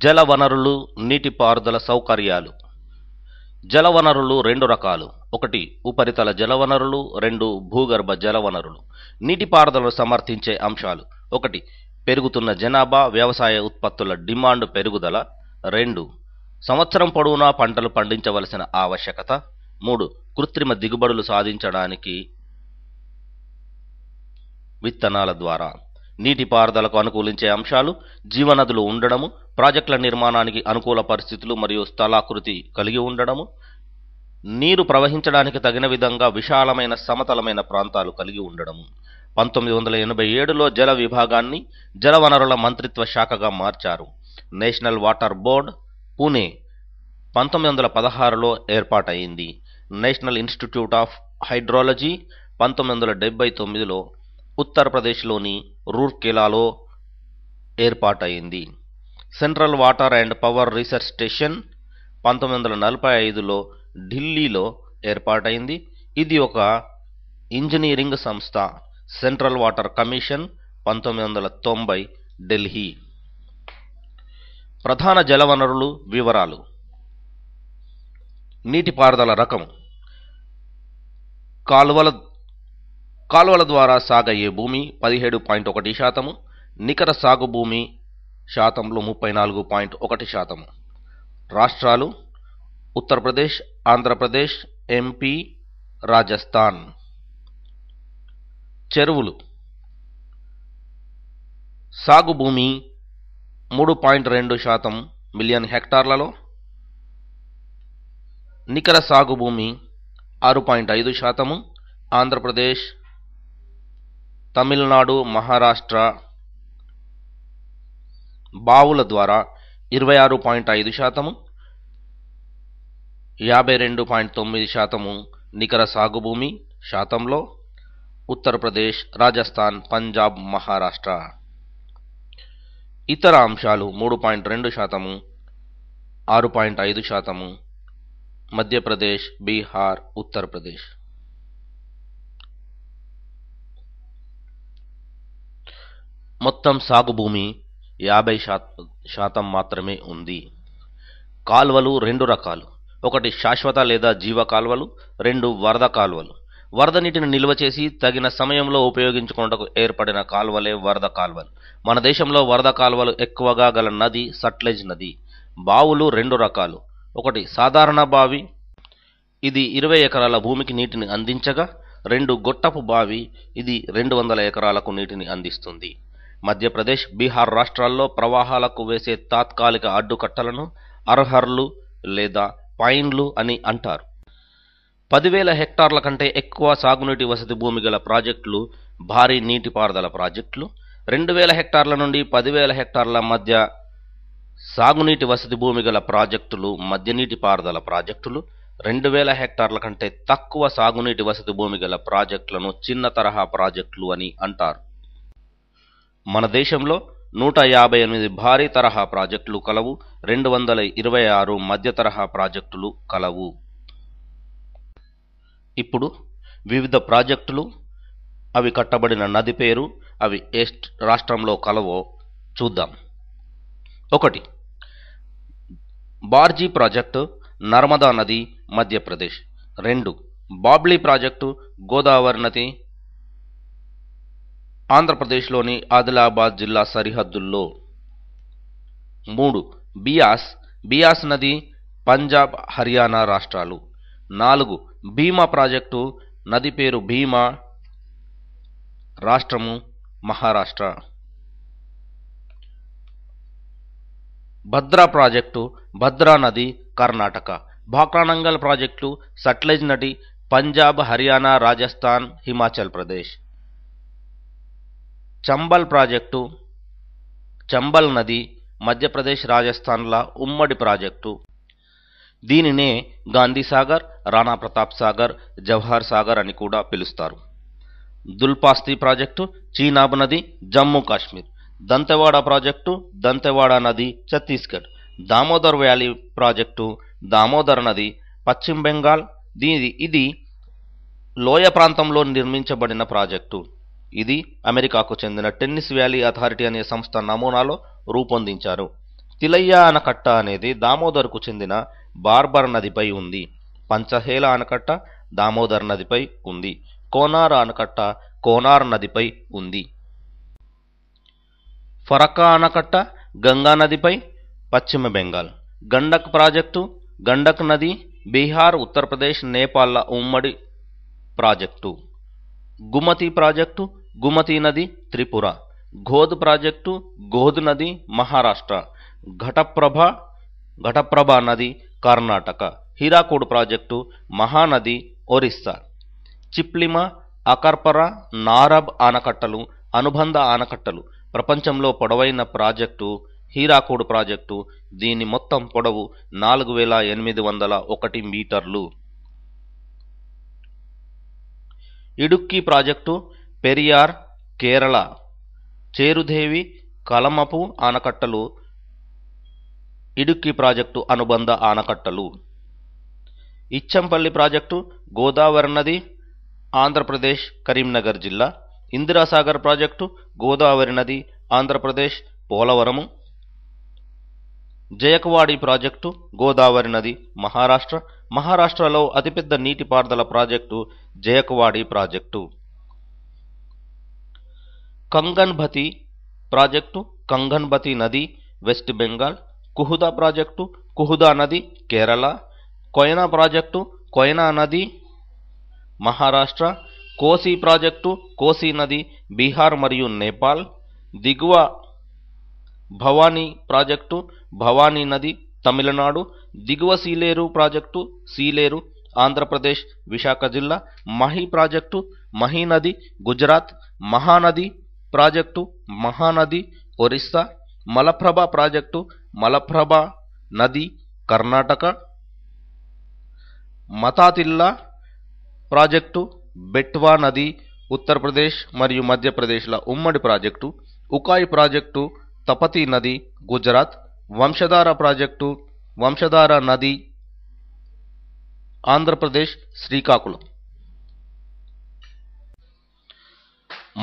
జల వనరులు, నీటిపారుదల సౌకర్యాలు. జలవనరులు రెండు రకాలు. ఒకటి ఉపరితల జలవనరులు, రెండు భూగర్భ జలవనరులు. నీటిపారుదలను సమర్థించే అంశాలు: ఒకటి పెరుగుతున్న జనాభా, వ్యవసాయ ఉత్పత్తుల డిమాండ్ పెరుగుదల. రెండు సంవత్సరం పొడవునా పంటలు పండించవలసిన ఆవశ్యకత. మూడు కృత్రిమ దిగుబడులు సాధించడానికి విత్తనాల ద్వారా. నీటిపారుదలకు అనుకూలించే అంశాలు: జీవనదులు ఉండడము, ప్రాజెక్టుల నిర్మాణానికి అనుకూల పరిస్థితులు మరియు స్థలాకృతి కలిగి ఉండడము, నీరు ప్రవహించడానికి తగిన విధంగా విశాలమైన సమతలమైన ప్రాంతాలు కలిగి ఉండడము. 1987లో జల విభాగాన్ని జలవనరుల మంత్రిత్వ శాఖగా మార్చారు. నేషనల్ వాటర్ బోర్డ్, పూణే 1916లో ఏర్పాటైంది. నేషనల్ ఇన్స్టిట్యూట్ ఆఫ్ హైడ్రాలజీ 1979లో ఉత్తరప్రదేశ్లోని రూర్కెలాలో ఏర్పాటైంది. Central water and power research station 1945లో ఢిల్లీలో ఏర్పాటైంది. ఇది ఒక ఇంజనీరింగ్ సంస్థ. Central water commission 1990 Delhi. ప్రధాన జలవనరులు వివరాలు. నీటిపారుదల రకం: కాలువల ద్వారా సాగయ్యే భూమి 17.1%, నికర సాగు భూమి శాతంలో 34.1%. రాష్ట్రాలు: ఉత్తరప్రదేశ్, ఆంధ్రప్రదేశ్, ఎంపీ, రాజస్థాన్. చెరువులు: సాగు భూమి 3.2% మిలియన్ హెక్టార్లలో, నికర సాగు భూమి 6.5%. ఆంధ్రప్రదేశ్, తమిళనాడు, మహారాష్ట్ర. బావుల ద్వారా 26.5%, 52.9% నికర సాగు భూమి శాతంలో. ఉత్తరప్రదేశ్, రాజస్థాన్, పంజాబ్, మహారాష్ట్ర. ఇతర అంశాలు: 3.2%, 6.5%, మధ్యప్రదేశ్, బీహార్, ఉత్తరప్రదేశ్. మొత్తం సాగు భూమి 50% మాత్రమే ఉంది. కాల్వలు రెండు రకాలు. ఒకటి శాశ్వత లేదా జీవ కాల్వలు, రెండు వరద కాల్వలు. వరద నీటిని నిల్వ చేసి తగిన సమయంలో ఉపయోగించుకున్నటకు ఏర్పడిన కాల్వలే వరద కాల్వలు. మన దేశంలో వరద కాల్వలు ఎక్కువగా గల నది సట్లెజ్ నది. బావులు రెండు రకాలు. ఒకటి సాధారణ బావి, ఇది 20 ఎకరాల భూమికి నీటిని అందించగా. రెండు గొట్టపు బావి, ఇది 200 ఎకరాలకు నీటిని అందిస్తుంది. మధ్యప్రదేశ్, బీహార్ రాష్ట్రాల్లో ప్రవాహాలకు వేసే తాత్కాలిక అడ్డుకట్టలను అర్హర్లు లేదా పైన్లు అని అంటారు. 10,000 హెక్టార్ల కంటే ఎక్కువ సాగునీటి వసతి భూమి గల ప్రాజెక్టులు భారీ నీటిపారుదల ప్రాజెక్టులు. 2,000 హెక్టార్ల నుండి 10,000 హెక్టార్ల మధ్య సాగునీటి వసతి భూమి గల ప్రాజెక్టులు మధ్య నీటిపారుదల ప్రాజెక్టులు. 2,000 హెక్టార్ల కంటే తక్కువ సాగునీటి వసతి భూమి గల ప్రాజెక్టులను చిన్న తరహా ప్రాజెక్టులు అని అంటారు. మన దేశంలో 158 భారీ తరహా ప్రాజెక్టులు కలవు. 226 మధ్య తరహా ప్రాజెక్టులు కలవు. ఇప్పుడు వివిధ ప్రాజెక్టులు, అవి కట్టబడిన నది పేరు, అవి ఏ రాష్ట్రంలో కలవో చూద్దాం. 1 బార్జీ ప్రాజెక్టు, నర్మదా నది, మధ్యప్రదేశ్. 2 బాబ్లీ ప్రాజెక్టు, గోదావరి నది, ఆంధ్రప్రదేశ్లోని ఆదిలాబాద్ జిల్లా సరిహద్దుల్లో. 3 బియాస్ నది, పంజాబ్, హర్యానా రాష్ట్రాలు. 4 భీమా ప్రాజెక్టు, నది పేరు భీమా, రాష్ట్రము మహారాష్ట్ర. భద్రా ప్రాజెక్టు, భద్రా నది, కర్ణాటక. భాక్రానంగల్ ప్రాజెక్టు, సట్లెజ్ నది, పంజాబ్, హర్యానా, రాజస్థాన్, హిమాచల్ ప్రదేశ్. చంబల్ ప్రాజెక్టు, చంబల్ నది, మధ్యప్రదేశ్, రాజస్థాన్ల ఉమ్మడి ప్రాజెక్టు. దీనినే గాంధీ సాగర్, రాణా ప్రతాప్ సాగర్, జవహర్ సాగర్ అని కూడా పిలుస్తారు. దుల్పాస్తి ప్రాజెక్టు, చీనాబ్ నది, జమ్మూ కాశ్మీర్. దంతెవాడ ప్రాజెక్టు, దంతెవాడ నది, ఛత్తీస్గఢ్. దామోదర్ వ్యాలీ ప్రాజెక్టు, దామోదర్ నది, పశ్చిమ బెంగాల్. ఇది లోయ ప్రాంతంలో నిర్మించబడిన ప్రాజెక్టు. ఇది అమెరికాకు చెందిన టెన్నిస్ వ్యాలీ అథారిటీ అనే సంస్థ నమూనాలో రూపొందించారు. తిలయ్య ఆనకట్ట అనేది దామోదర్కు చెందిన బార్బర్ నదిపై ఉంది. పంచహేల ఆనకట్ట దామోదర్ నదిపై ఉంది. కోనార్ ఆనకట్ట కోనార్ నదిపై ఉంది. ఫరక్కా ఆనకట్ట గంగా నదిపై, పశ్చిమ బెంగాల్. గండక్ ప్రాజెక్టు గండక్ నది బీహార్, ఉత్తరప్రదేశ్, నేపాల్ల ఉమ్మడి ప్రాజెక్టు. గుమతి ప్రాజెక్టు గుమతి నది త్రిపుర. ఘోద్ ప్రాజెక్టు ఘోద్ నది మహారాష్ట్ర. ఘటప్రభ నది కర్ణాటక. హీరాకూడ్ ప్రాజెక్టు మహానది ఒరిస్సా. చిప్లిమ, అకర్పర, నారబ్ ఆనకట్టలు అనుబంధ ఆనకట్టలు. ప్రపంచంలో పొడవైన ప్రాజెక్టు హీరాకూడ్ ప్రాజెక్టు. దీని మొత్తం పొడవు 4801 మీటర్లు. ఇడుక్కి ప్రాజెక్టు పెరియార్, కేరళ. చేరుదేవి, కలమపు ఆనకట్టలు ఇడుక్కి ప్రాజెక్టు అనుబంధ ఆనకట్టలు. ఇచ్చంపల్లి ప్రాజెక్టు గోదావరి నది, ఆంధ్రప్రదేశ్, కరీంనగర్ జిల్లా. ఇందిరాసాగర్ ప్రాజెక్టు గోదావరి నది, ఆంధ్రప్రదేశ్, పోలవరము. జయకవాడి ప్రాజెక్టు గోదావరి నది, మహారాష్ట్ర. మహారాష్ట్రలో అతిపెద్ద నీటిపారుదల ప్రాజెక్టు జయకవాడి ప్రాజెక్టు. కంగన్బతి ప్రాజెక్టు కంగన్బతి నది, వెస్ట్ బెంగాల్. కుహుదా ప్రాజెక్టు కుహుదా నది, కేరళ. కోయనా ప్రాజెక్టు కోయనా నది, మహారాష్ట్ర. కోసి ప్రాజెక్టు కోసి నది, బీహార్ మరియు నేపాల్. దిగువ భవానీ ప్రాజెక్టు భవానీ నది, తమిళనాడు. దిగువ సీలేరు ప్రాజెక్టు సీలేరు, ఆంధ్రప్రదేశ్, విశాఖ జిల్లా. మహి ప్రాజెక్టు మహి నది, గుజరాత్. మహానది ప్రాజెక్టు మహానది, ఒరిస్సా. మలప్రభ ప్రాజెక్టు మలప్రభ నది, కర్ణాటక. మతాతిల్లా ప్రాజెక్టు బెట్వా నది, ఉత్తరప్రదేశ్ మరియు మధ్యప్రదేశ్ల ఉమ్మడి ప్రాజెక్టు. ఉకాయ్ ప్రాజెక్టు తపతీ నది, గుజరాత్. వంశధార ప్రాజెక్టు వంశధార నది, ఆంధ్రప్రదేశ్, శ్రీకాకుళం.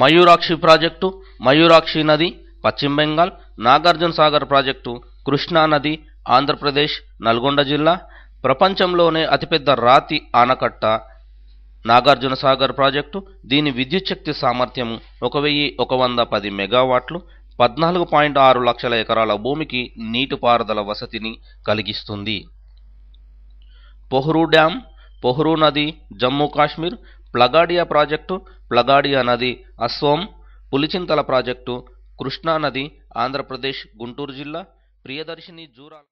మయూరాక్షి ప్రాజెక్టు మయూరాక్షి నది, పశ్చిమ బెంగాల్. నాగార్జున సాగర్ ప్రాజెక్టు కృష్ణా నది, ఆంధ్రప్రదేశ్, నల్గొండ జిల్లా. ప్రపంచంలోనే అతిపెద్ద రాతి ఆనకట్ట నాగార్జున సాగర్ ప్రాజెక్టు. దీని విద్యుత్ శక్తి సామర్థ్యం 1110 మెగావాట్లు. 14.6 లక్షల ఎకరాల భూమికి నీటిపారుదల వసతిని కలిగిస్తుంది. పొహ్రూ డ్యాం పొహ్రూ నది, జమ్మూ కాశ్మీర్. ప్లగాడియా ప్రాజెక్టు ప్లగాడియా నది, అస్సోం. పులిచింతల ప్రాజెక్టు కృష్ణా నది, ఆంధ్రప్రదేశ్, గుంటూరు జిల్లా. ప్రియదర్శిని జూరాల